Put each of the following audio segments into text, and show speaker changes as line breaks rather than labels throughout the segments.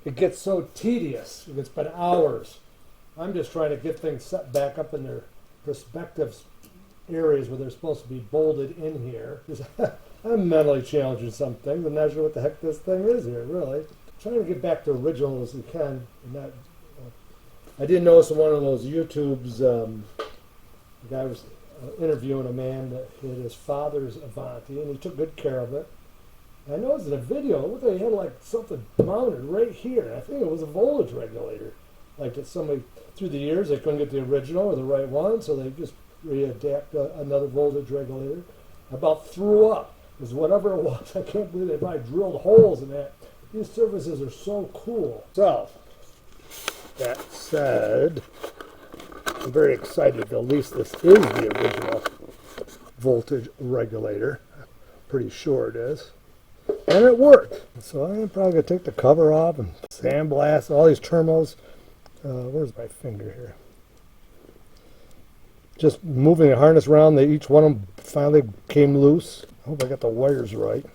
it gets so tedious. It's been hours. I'm just trying to get things set back up in their respective areas where they're supposed to be bolted in here. I'm mentally challenging some things. I'm not sure what the heck this thing is here, really. Trying to get back to original as we can. And not, I did notice in one of those YouTubes, the guy was interviewing a man that had his father's Avanti, and he took good care of it. And I noticed in a video, look, he had like something mounted right here. I think it was a voltage regulator. Like that somebody, through the years, they couldn't get the original or the right one, so they just readapt another voltage regulator. I about threw up, because whatever it was, I can't believe they probably drilled holes in that. These surfaces are so cool. So, that said, I'm very excited that at least this is the original voltage regulator. Pretty sure it is. And it worked. So I'm probably going to take the cover off and sandblast all these terminals. Where's my finger here? Just moving the harness around, each one of them finally came loose. I hope I got the wires right.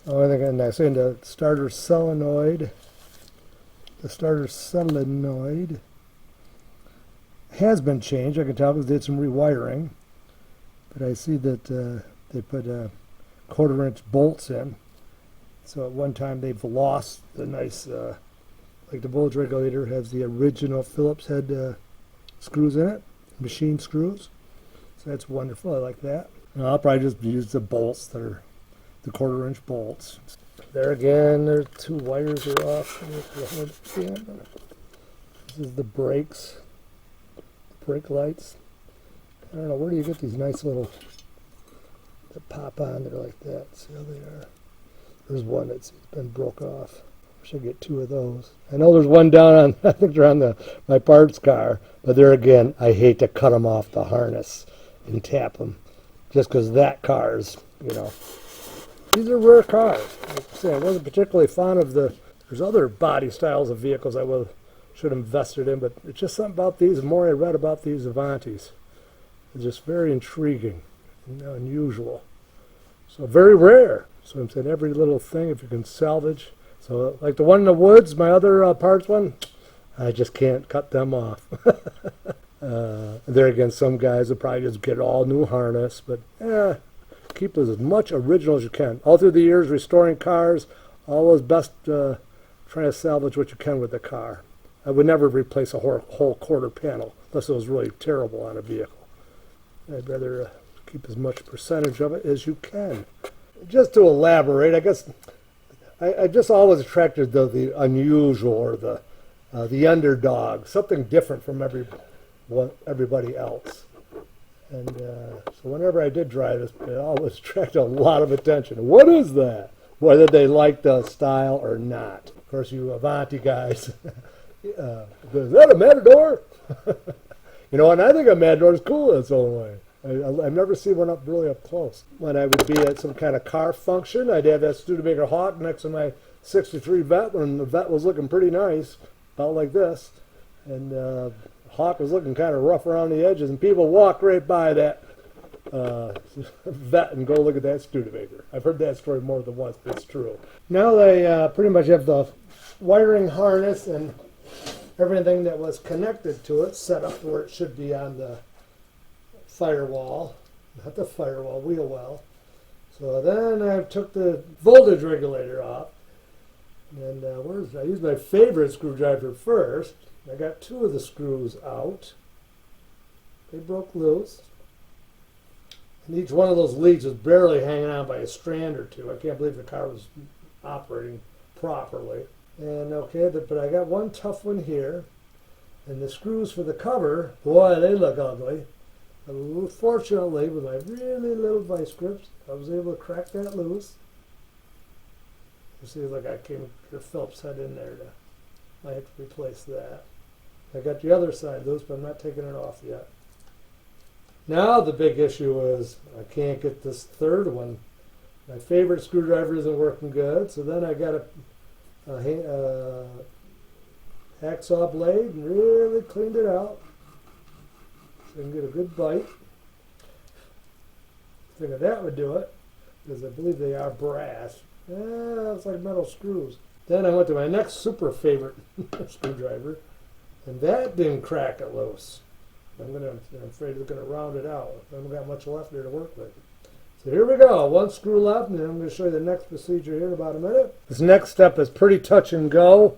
Oh, I think I say the starter solenoid. The starter solenoid has been changed. I can tell because they did some rewiring. But I see that they put 1/4-inch bolts in. So at one time they've lost the nice, like the voltage regulator has the original Phillips head screws in it, machine screws. So that's wonderful. I like that. And I'll probably just use the bolts that are the 1/4-inch bolts. There again, there's 2 wires are off. This is the brakes, brake lights. I don't know, where do you get these nice little that pop on there like that? See how they are? There's one that's been broke off. I should get 2 of those. I know there's one down on, I think they're on my parts car, but there again, I hate to cut them off the harness and tap them, just because that car's, you know. These are rare cars. Like I say, I wasn't particularly fond of there's other body styles of vehicles I should have invested in, but it's just something about these. The more I read about these Avantis, it's just very intriguing and unusual. So very rare. So I'm saying every little thing, if you can salvage. So like the one in the woods, my other parts one, I just can't cut them off. There again, some guys will probably just get all new harness, but keep as much original as you can. All through the years, restoring cars, always best trying to salvage what you can with the car. I would never replace a whole quarter panel unless it was really terrible on a vehicle. I'd rather keep as much percentage of it as you can. Just to elaborate, I guess I just always attracted to the unusual or the underdog, something different from everybody else. And so whenever I did drive this, it always attracted a lot of attention. What is that? Whether they liked the style or not. Of course, you Avanti guys, is that a Matador? You know, and I think a Matador is cool in its own way. I've never seen one really up close. When I would be at some kind of car function, I'd have that Studebaker Hawk next to my 63 Vet when the Vet was looking pretty nice, about like this. And Hawk was looking kind of rough around the edges, and people walk right by that Vet and go look at that Studebaker. I've heard that story more than once, but it's true. Now they pretty much have the wiring harness and everything that was connected to it set up where it should be on the firewall, not the firewall, wheel well. So then I took the voltage regulator off, and I used my favorite screwdriver first. I got 2 of the screws out. They broke loose. And each one of those leads was barely hanging on by a strand or 2. I can't believe the car was operating properly. And okay, but I got one tough one here. And the screws for the cover, boy, they look ugly. Fortunately, with my really little vice grips, I was able to crack that loose. You see, like I came the Phillips head in there. I have to replace that. I got the other side loose, but I'm not taking it off yet. Now the big issue is I can't get this third one. My favorite screwdriver isn't working good, so then I got a hacksaw blade and really cleaned it out so I can get a good bite. I figured that would do it, because I believe they are brass. It's like metal screws. Then I went to my next super favorite screwdriver, and that didn't crack it loose. I'm afraid it's gonna round it out. I haven't got much left there to work with. So here we go, one screw left, and then I'm going to show you the next procedure here in about a minute. This next step is pretty touch and go.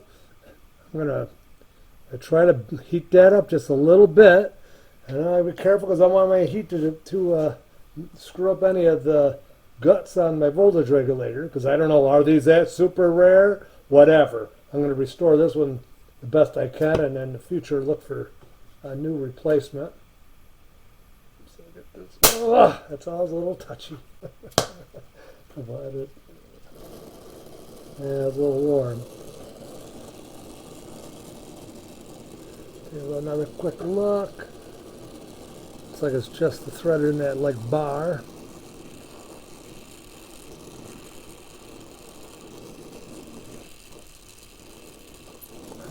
I'm going to try to heat that up just a little bit, and I'll be careful because I want my heat to screw up any of the guts on my voltage regulator, because I don't know, are these that super rare? Whatever. I'm going to restore this one the best I can, and in the future look for a new replacement. Oh, that's always a little touchy. Provided. Yeah, it's a little warm. Take another quick look. Looks like it's just the thread in that like bar.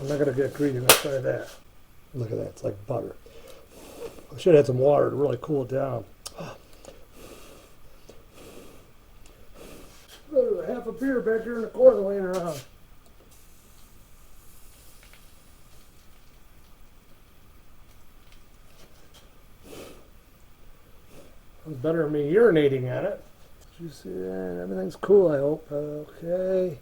I'm not going to get greedy, I'm going to try that. Look at that, it's like butter. I should have had some water to really cool it down. There's half a beer back here in the corner laying around. It's better than me urinating at it. You see that? Everything's cool, I hope. Okay.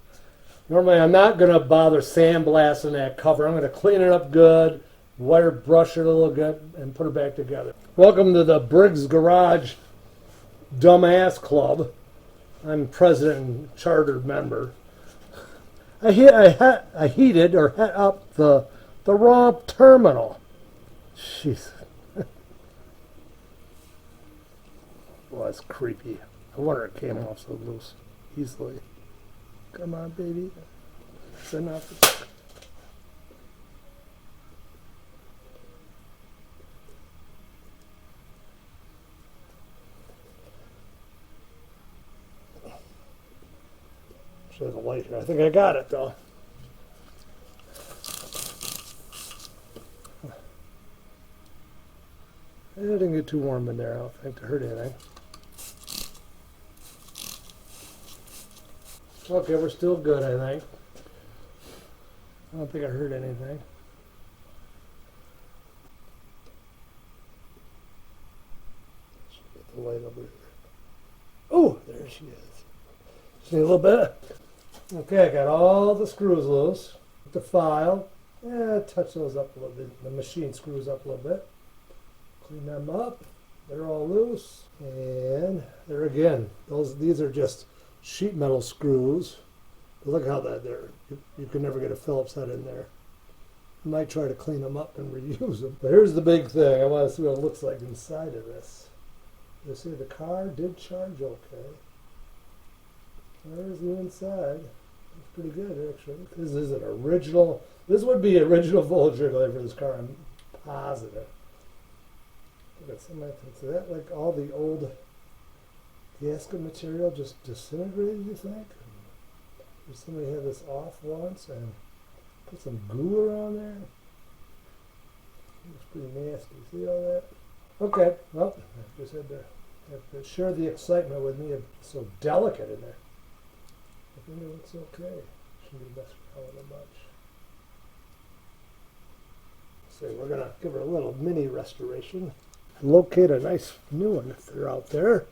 Normally I'm not going to bother sandblasting that cover. I'm going to clean it up good, wire brush it a little bit, and put it back together. Welcome to the Briggs Garage Dumbass Club. I'm president and chartered member. I heated or hit up the wrong terminal. Jeez. Well, that's creepy. I wonder it came off so loose easily. Come on, baby. That's enough. Show the light here. I think I got it though. It didn't get too warm in there. I don't think to hurt anything. Okay, we're still good, I think. I don't think I heard anything. Get the light over here. Oh, there she is. See a little bit? Okay, I got all the screws loose. The file. Yeah, touch those up a little bit. The machine screws up a little bit. Clean them up. They're all loose. And there again, these are just sheet metal screws. Look how that there. You can never get a Phillips head in there. I might try to clean them up and reuse them. But here's the big thing. I want to see what it looks like inside of this. You see the car did charge okay. There's the inside. It's pretty good actually. This is an original. This would be original voltage regulator for this car. I'm positive. Look at some of that. Like all the old gasket material just disintegrated, you think? Or somebody had this off once and put some glue around there. Looks pretty nasty. See all that? Okay, well, I just had to share the excitement with me. It's so delicate in there. I think it looks okay. Shouldn't be messing around with it much. So we're going to give her a little mini restoration. Locate a nice new one if they're out there.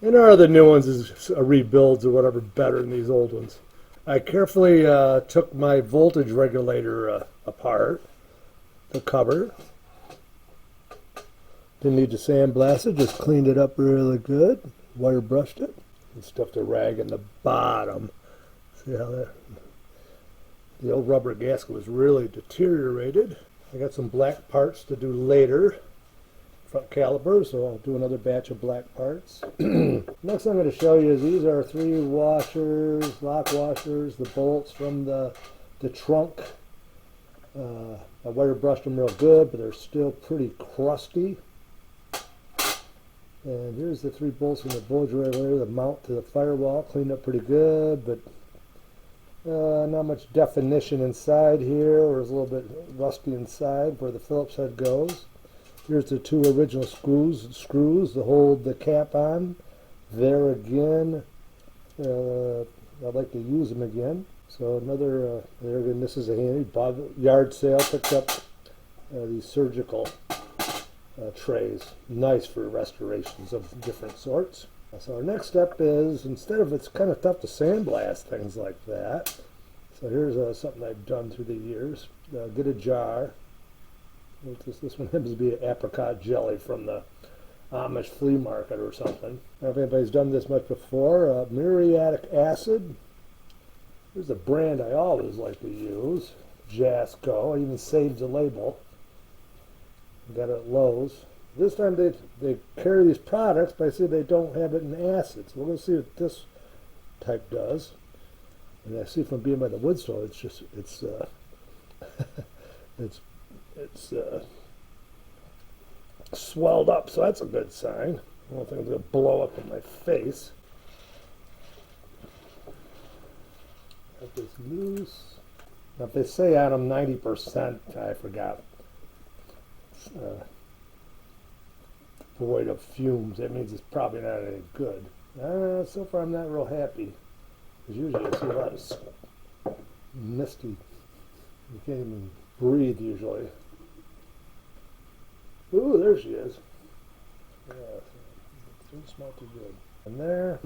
And our other new ones is rebuilds or whatever better than these old ones. I carefully took my voltage regulator apart, the cover. Didn't need to sandblast it, just cleaned it up really good. Wire brushed it. And stuffed a rag in the bottom. See how that, the old rubber gasket was really deteriorated. I got some black parts to do later. Front caliper, so I'll do another batch of black parts. Next I'm going to show you, these are 3 washers, lock washers, the bolts from the trunk. I wire brushed them real good, but they're still pretty crusty. And here's the 3 bolts from the voltage regulator, the mount to the firewall, cleaned up pretty good, but not much definition inside here, or it's a little bit rusty inside where the Phillips head goes. Here's the 2 original screws to hold the cap on. There again, I'd like to use them again. So another, there again, this is a handy yard sale. Picked up these surgical trays. Nice for restorations of different sorts. So our next step is, instead of, it's kind of tough to sandblast things like that. So here's something I've done through the years. Get a jar. This one happens to be an apricot jelly from the Amish flea market or something. I don't know if anybody's done this much before. Muriatic acid. Here's a brand I always like to use. Jasco. I even saved the label. Got it at Lowe's. This time they carry these products, but I see they don't have it in acid. So we're going to see what this type does. And I see from being by the wood store, it's just, it's swelled up, so that's a good sign. I don't think it's going to blow up in my face. Got this loose. Now if they say on them 90%, I forgot, void of fumes, that means it's probably not any good. So far I'm not real happy. Because usually I see a lot of misty. You can't even breathe usually. Ooh, there she is. Yeah, it doesn't smell too good. And there,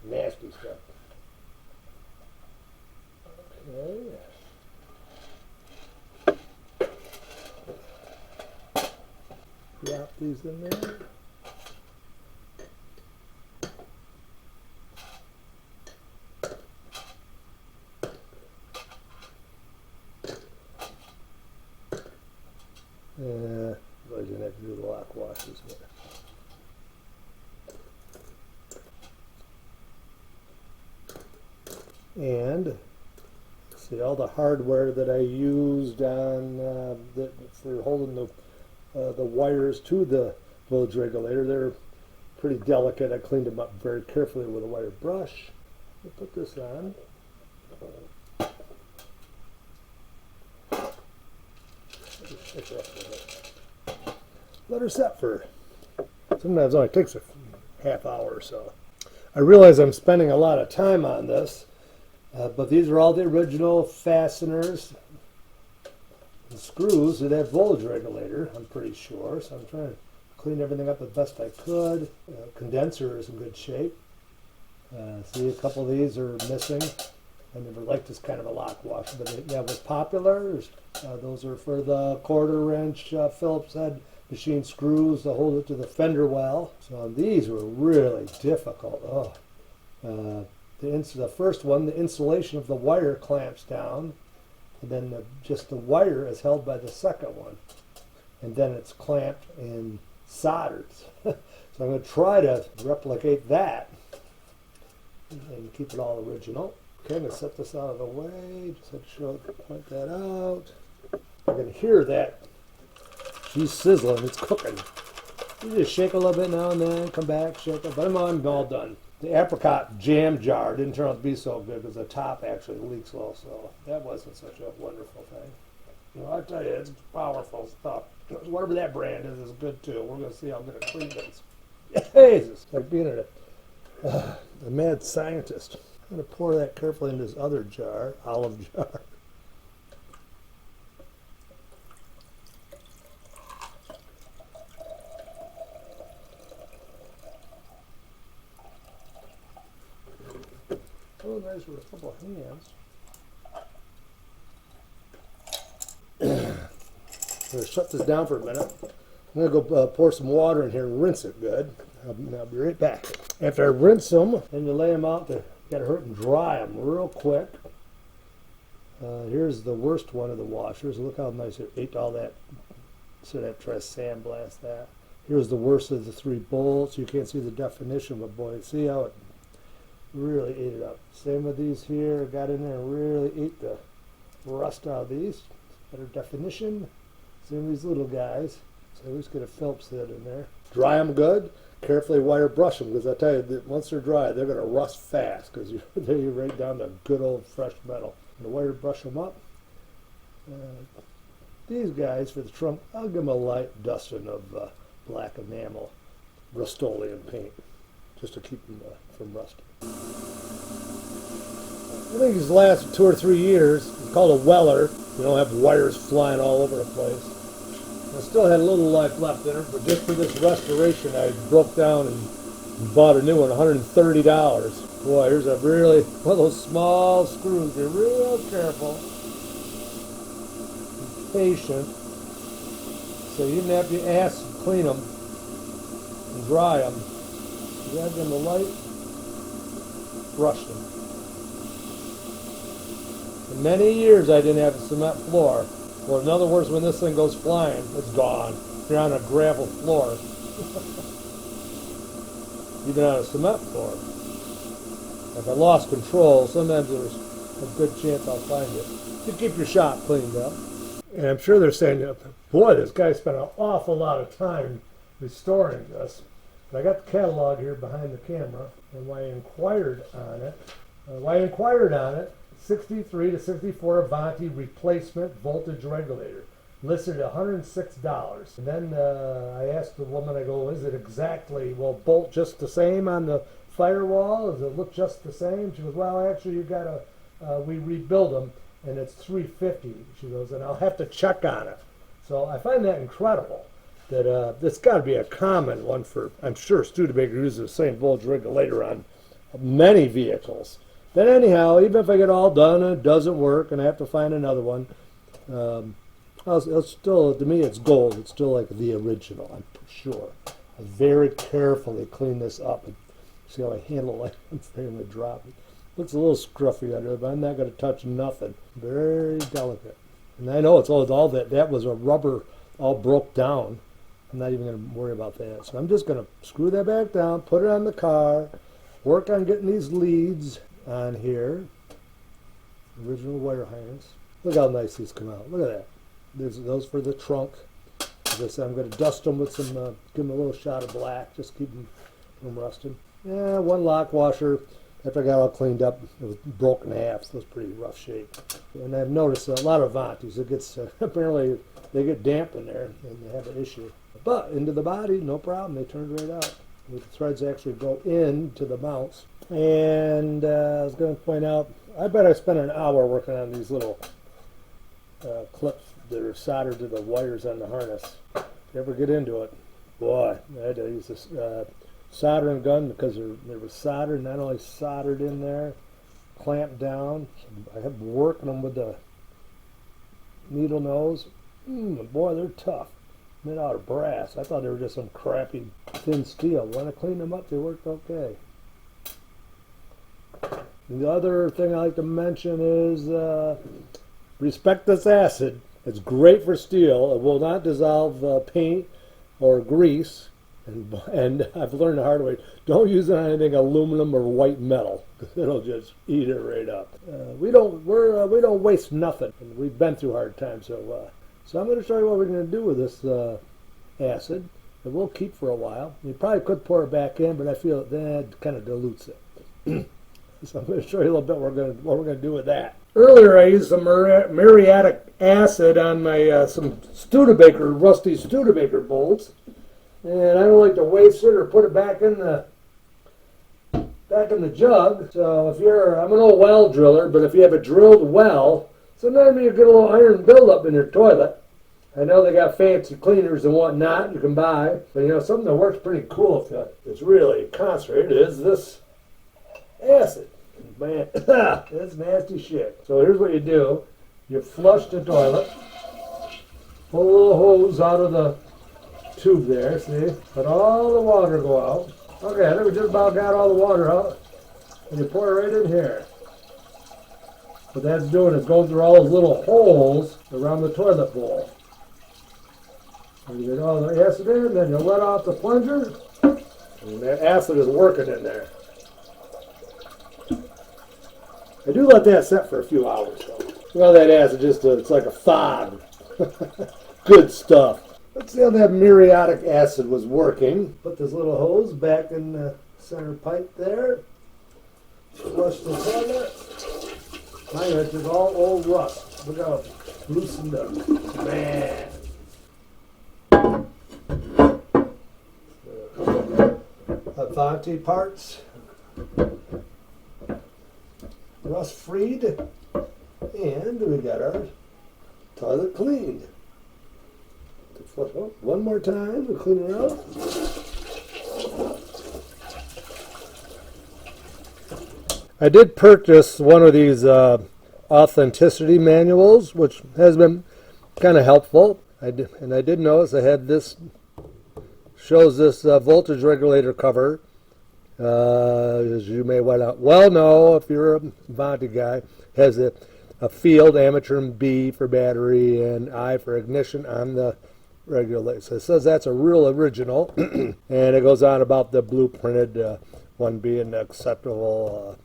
nasty stuff. Okay. Drop these in there. I didn't have to do the lock washes there. And see all the hardware that I used on for holding the wires to the voltage regulator. They're pretty delicate. I cleaned them up very carefully with a wire brush. I'll put this on. Let her set for, sometimes it only takes a half hour or so. I realize I'm spending a lot of time on this, but these are all the original fasteners and screws to that voltage regulator, I'm pretty sure. So I'm trying to clean everything up the best I could. Condenser is in good shape. See, a couple of these are missing. I never liked this kind of a lock washer, but it was popular. Those are for the quarter wrench Phillips head machine screws to hold it to the fender well. So these were really difficult. The first one, the insulation of the wire clamps down, and then just the wire is held by the second one, and then it's clamped and soldered. So I'm going to try to replicate that and keep it all original. Okay, I'm going to set this out of the way. Just have to point that out. I can hear that. She's sizzling. It's cooking. You just shake a little bit now and then, come back, shake it. But I'm all done. The apricot jam jar didn't turn out to be so good because the top actually leaks also. That wasn't such a wonderful thing. You know, I tell you, it's powerful stuff. Whatever that brand is good too. We're going to see how good it cleans it. Jesus, like being a mad scientist. I'm going to pour that carefully into this other jar, olive jar. Oh, nice with a couple of hands. I'm going to shut this down for a minute. I'm going to go pour some water in here and rinse it good. I'll be right back. After I rinse them, then you lay them out. You got to hurt and dry them real quick. Here's the worst one of the washers. Look how nice it ate all that. So that try to sandblast that. Here's the worst of the three bolts. You can't see the definition, but boy, see how it really ate it up. Same with these here. Got in there and really ate the rust out of these. Better definition. Same with these little guys. So I just get a Phillips head in there. Dry them good. Carefully wire brush them, because I tell you that once they're dry, they're going to rust fast, because you're right down to good old fresh metal. And the wire brush them up. These guys for the trunk, I'll give them a light dusting of black enamel Rust-Oleum paint, just to keep them from rusting. I think these last 2 or 3 years. It's called a Weller. You don't have wires flying all over the place. I still had a little life left in it, but just for this restoration, I broke down and bought a new one, $130. Boy, here's a really, one of those small screws. Be real careful, patient. So you didn't have to ask to clean them and dry them. Grab them the light, brush them. For many years I didn't have a cement floor. Well, in other words, when this thing goes flying, it's gone. You're on a gravel floor. Even on a cement floor. If I lost control, sometimes there's a good chance I'll find it. You keep your shop cleaned up. And I'm sure they're saying, boy, this guy spent an awful lot of time restoring this. But I got the catalog here behind the camera, and when I inquired on it, 63 to 64 Avanti replacement voltage regulator, listed at $106. And then I asked the woman, I go, is it exactly, will bolt just the same on the firewall? Does it look just the same? She goes, well, actually, you got to, we rebuild them, and it's $350. She goes, and I'll have to check on it. So I find that incredible. That this got to be a common one for, I'm sure Studebaker uses the same voltage regulator on many vehicles. But anyhow, even if I get all done and it doesn't work and I have to find another one, it's still, to me, it's gold. It's still like the original, I'm sure. I very carefully clean this up. And see how I handle it? I'm afraid to drop it. Looks a little scruffy under it, but I'm not going to touch nothing. Very delicate. And I know it's all that was a rubber all broke down. I'm not even going to worry about that. So I'm just going to screw that back down, put it on the car, work on getting these leads on here. Original wire harness. Look how nice these come out. Look at that. There's those for the trunk. As I said, I'm going to dust them with some, give them a little shot of black, just keep them from rusting. Yeah, one lock washer. After I got all cleaned up, it was broken in half, so it was pretty rough shape. And I've noticed a lot of Avantis, it gets, apparently they get damp in there and they have an issue. But into the body, no problem, they turned right out. The threads actually go into the mounts. And I was going to point out, I bet I spent an hour working on these little clips that are soldered to the wires on the harness. If you ever get into it, boy, I had to use this soldering gun because there was solder, not only soldered in there, clamped down. I have been working them with the needle nose. Boy, they're tough. Made out of brass. I thought they were just some crappy thin steel. When I cleaned them up, they worked okay. And the other thing I like to mention is respect this acid. It's great for steel. It will not dissolve paint or grease. And I've learned the hard way, don't use it on anything aluminum or white metal. It'll just eat it right up. We don't waste nothing. And we've been through hard times, so I'm going to show you what we're going to do with this acid. It will keep for a while. You probably could pour it back in, but I feel that kind of dilutes it. So I'm going to show you a little bit what we're going to do with that. Earlier I used some muriatic acid on my some Studebaker, rusty Studebaker bolts. And I don't like to waste it or put it back in the jug. So if I'm an old well driller, but if you have a drilled well, sometimes you get a little iron buildup in your toilet. I know they got fancy cleaners and whatnot you can buy, but something that works pretty cool if it's really concentrated is this acid. Man, that's nasty shit. So here's what you do. You flush the toilet, pull a little hose out of the tube there, see? Let all the water go out. Okay, I think we just about got all the water out. And you pour it right in here. What that's doing is going through all those little holes around the toilet bowl. And you get all the acid in, then you let off the plunger, and that acid is working in there. I do let that set for a few hours though. Well, that acid it's like a fog. Good stuff. Let's see how that muriatic acid was working. Put this little hose back in the center pipe there. Flush the toilet. My goodness, it's all old rust. Look how it's loosened up. Man. Avanti parts. rust freed, and we got our toilet cleaned. One more time to clean it out. I did purchase one of these authenticity manuals, which has been kind of helpful. I did notice I had this, shows this voltage regulator cover. As you may well know, if you're a Avanti guy, has a field, amateur and B for battery and I for ignition on the regulator. So it says that's a real original, and it goes on about the blueprinted one being acceptable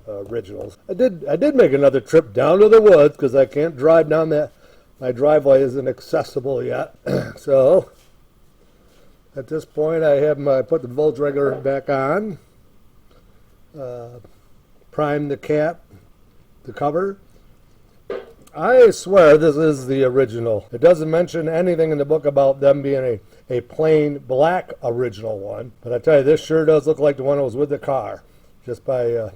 originals. I did make another trip down to the woods because I can't drive down that. My driveway isn't accessible yet, so at this point I put the voltage regulator back on, primed the cap, the cover. I swear this is the original. It doesn't mention anything in the book about them being a plain black original one, but I tell you, this sure does look like the one that was with the car. Just by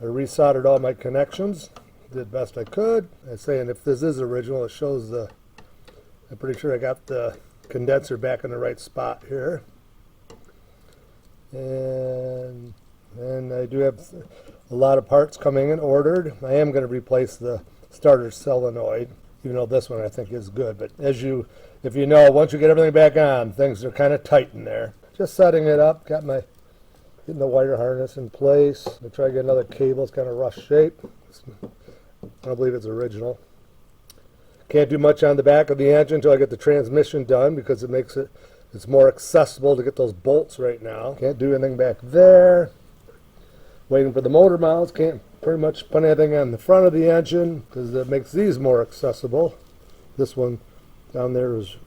I resoldered all my connections, did best I could. I'm saying if this is original, it shows I'm pretty sure I got the condenser back in the right spot here. And I do have a lot of parts coming in ordered. I am going to replace the starter solenoid, even though this one I think is good. But if you know, once you get everything back on, things are kind of tight in there. Just setting it up, getting the wire harness in place. I try to get another cable. It's kind of rough shape. I don't believe it's original. Can't do much on the back of the engine until I get the transmission done because it makes it's more accessible to get those bolts right now. Can't do anything back there. Waiting for the motor mounts. Can't pretty much put anything on the front of the engine because it makes these more accessible. This one down there is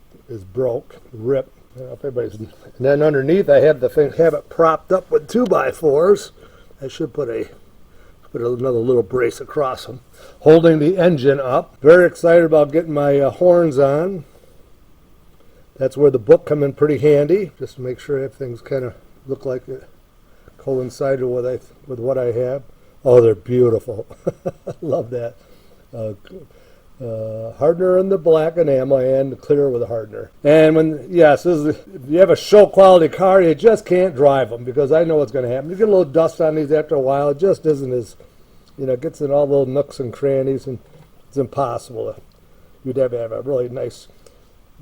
broke, ripped. And then underneath I have it propped up with 2x4s. I should put another little brace across them, holding the engine up. Very excited about getting my horns on. That's where the book come in pretty handy, just to make sure everything's kind of look like it coincided with what I have. Oh, they're beautiful. Love that. Hardener in the black enamel and clear with a hardener. And if you have a show quality car, you just can't drive them because I know what's going to happen. You get a little dust on these after a while. It just isn't as, it gets in all those nooks and crannies, and it's impossible. You'd have to have a really nice,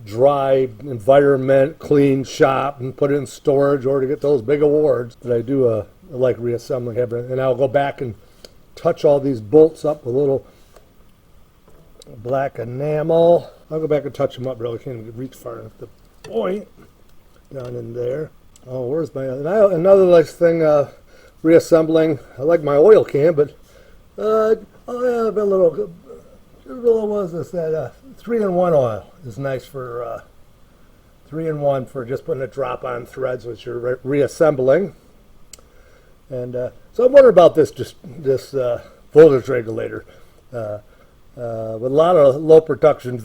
dry environment, clean shop, and put it in storage or to get those big awards. But I do I like reassembling everything, and I'll go back and touch all these bolts up with a little black enamel. I'll go back and touch them up. Really can't even reach far enough to point down in there. Oh, where's my another nice thing? Reassembling. I like my oil can, but I've been a little. What is this? That 3-in-1 oil is nice for 3-in-1 for just putting a drop on threads, which you're reassembling. And so I'm wondering about this voltage regulator. With a lot of low production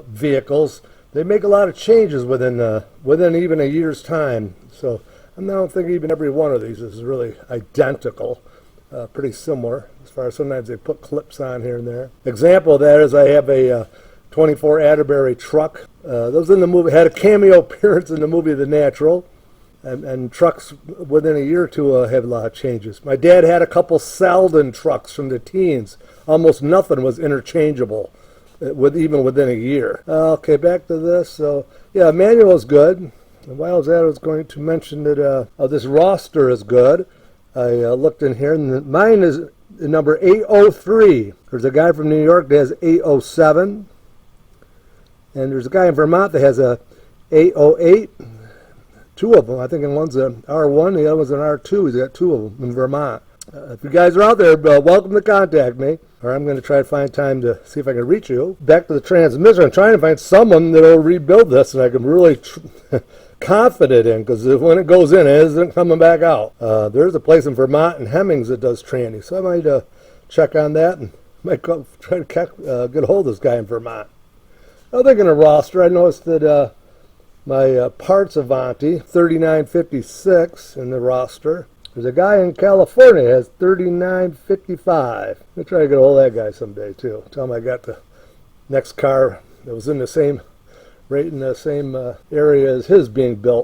vehicles, they make a lot of changes within even a year's time. So I don't think even every one of these is really identical. Pretty similar as far as sometimes they put clips on here and there. Example of that is I have a 24 Atterbury truck. Those in the movie had a cameo appearance in the movie The Natural. And trucks within a year or two have a lot of changes. My dad had a couple Selden trucks from the teens. Almost nothing was interchangeable, even within a year. Okay, back to this. So yeah, manual is good. And while I was at it, I was going to mention that this roster is good. I looked in here, and mine is number 803. There's a guy from New York that has 807, and there's a guy in Vermont that has a 808. Two of them. I think one's an R1, the other one's an R2. He's got two of them in Vermont. If you guys are out there, welcome to contact me, or I'm going to try to find time to see if I can reach you. Back to the transmission, I'm trying to find someone that will rebuild this, and I can really confident in, because when it goes in, it isn't coming back out. There's a place in Vermont in Hemmings that does tranny, so I might check on that and might go try to get a hold of this guy in Vermont. I think in a roster, I noticed that my parts Avanti 3956 in the roster. There's a guy in California has 3955. I'll try to get a hold of that guy someday too. Tell him I got the next car that was in the same, right in the same area as his being built.